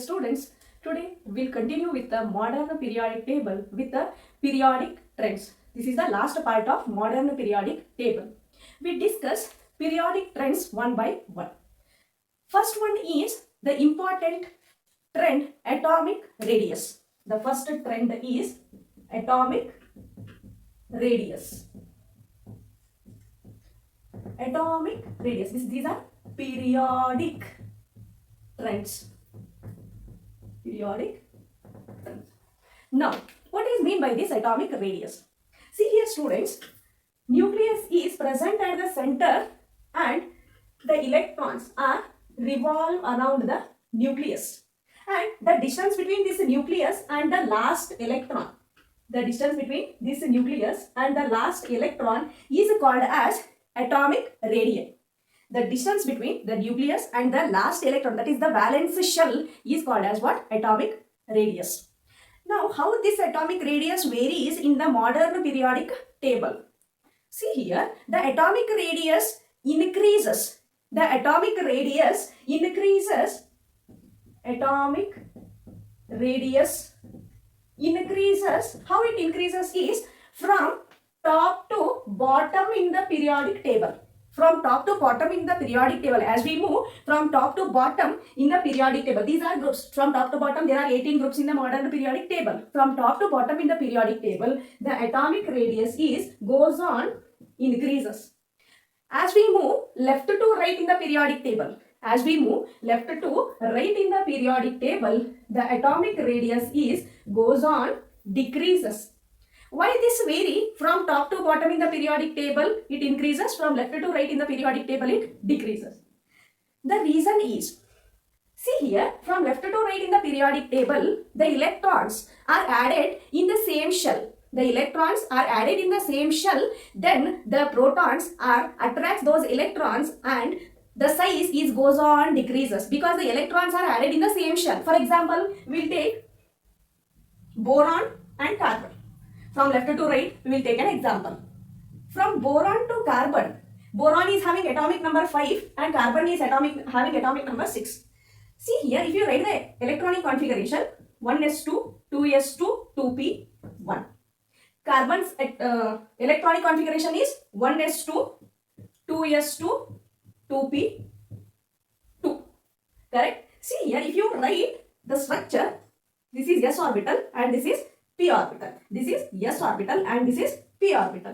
students, today we'll continue with the modern periodic table with the periodic trends. This is the last part of modern periodic table. We discuss periodic trends one by one. First one is the important trend atomic radius. The first trend is atomic radius. Atomic radius. These are periodic trends. Periodic trends. Now, what is mean by this atomic radius? See here, students, nucleus is present at the center and the electrons are revolve around the nucleus. And the distance between this nucleus and the last electron, the distance between this nucleus and the last electron is called as atomic radii. The distance between the nucleus and the last electron, that is the valence shell, is called as what? Atomic radius. Now, how this atomic radius varies in the modern periodic table? See here, the atomic radius increases. The atomic radius increases. Atomic radius increases. How it increases is from top to bottom in the periodic table. From top to bottom in the periodic table. As we move from top to bottom in the periodic table. These are groups. From top to bottom, there are 18 groups in the modern periodic table. From top to bottom in the periodic table, the atomic radius goes on increases. As we move left to right in the periodic table, as we move left to right in the periodic table, the atomic radius goes on decreases. Why this vary? From top to bottom in the periodic table, it increases. From left to right in the periodic table, it decreases. The reason is, see here, from left to right in the periodic table, the electrons are added in the same shell. The electrons are added in the same shell, then the protons attracts those electrons and the size goes on decreases because the electrons are added in the same shell. For example, we'll take boron and carbon. From left to right, we will take an example. From boron to carbon, boron is having atomic number 5 and carbon is having atomic number 6. See here, if you write the electronic configuration, 1s2, 2s2, 2p1. Carbon's electronic configuration is 1s2, 2s2, 2p2. Correct? See here, if you write the structure, this is s orbital and this is p orbital. This is s orbital and this is p orbital.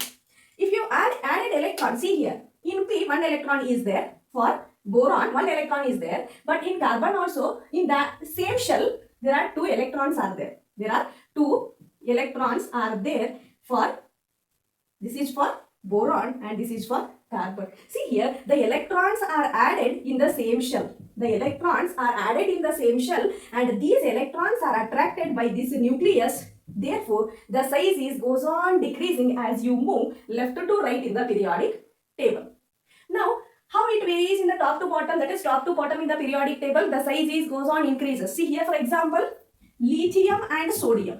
If you added electron, see here, in p 1 electron is there. For boron 1 electron is there, but in carbon also in the same shell there are 2 electrons are there. There are 2 electrons are there for, this is for boron and this is for carbon. See here, the electrons are added in the same shell. The electrons are added in the same shell and these electrons are attracted by this nucleus. Therefore, the size goes on decreasing as you move left to right in the periodic table. Now, how it varies in the top to bottom, that is top to bottom in the periodic table, the size goes on increases. See here, for example, lithium and sodium.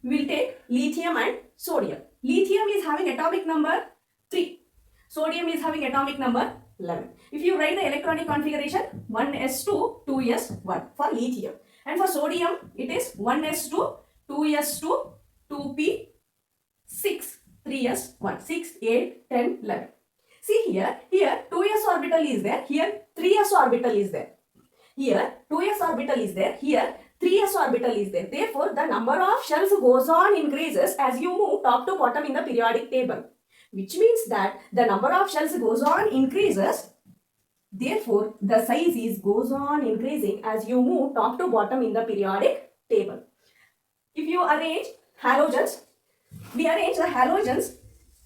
We will take lithium and sodium. Lithium is having atomic number 3. Sodium is having atomic number 11. If you write the electronic configuration, 1s2, 2s1 for lithium. And for sodium, it is 1s2, 2s2, 2p6, 3s1, 6, 8, 10, 11. See here 2s orbital is there, here 3s orbital is there. Here 2s orbital is there, here 3s orbital is there. Therefore, the number of shells goes on increases as you move top to bottom in the periodic table. Which means that the number of shells goes on increases. Therefore, the size goes on increasing as you move top to bottom in the periodic table. If you arrange halogens, we arrange the halogens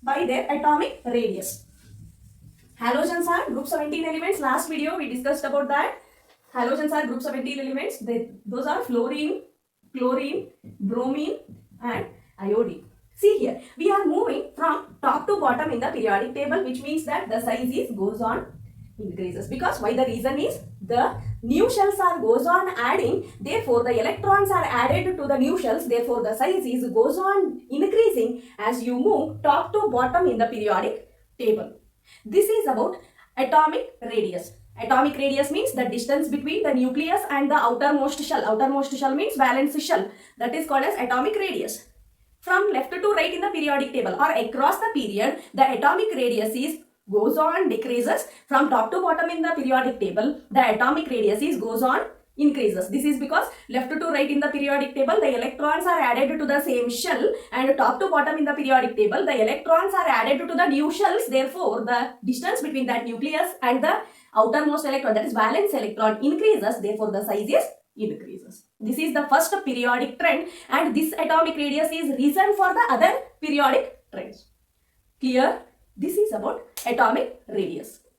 by their atomic radius. Halogens are group 17 elements. Last video we discussed about that. Halogens are group 17 elements. Those are fluorine, chlorine, bromine and iodine. See here, we are moving from top to bottom in the periodic table, which means that the size goes on increases. Because why? The reason is the new shells goes on adding, therefore the electrons are added to the new shells, therefore the size goes on increasing as you move top to bottom in the periodic table. This is about atomic radius. Atomic radius means the distance between the nucleus and the outermost shell. Outermost shell means valence shell. That is called as atomic radius. From left to right in the periodic table or across the period, the atomic radius is goes on decreases. From top to bottom in the periodic table, the atomic radius is goes on increases. This is because left to right in the periodic table, the electrons are added to the same shell, and top to bottom in the periodic table, the electrons are added to the new shells. Therefore, the distance between that nucleus and the outermost electron, that is valence electron, increases. Therefore, the size is increases. This is the first periodic trend, and this atomic radius is reason for the other periodic trends. Clear? This is about atomic radius.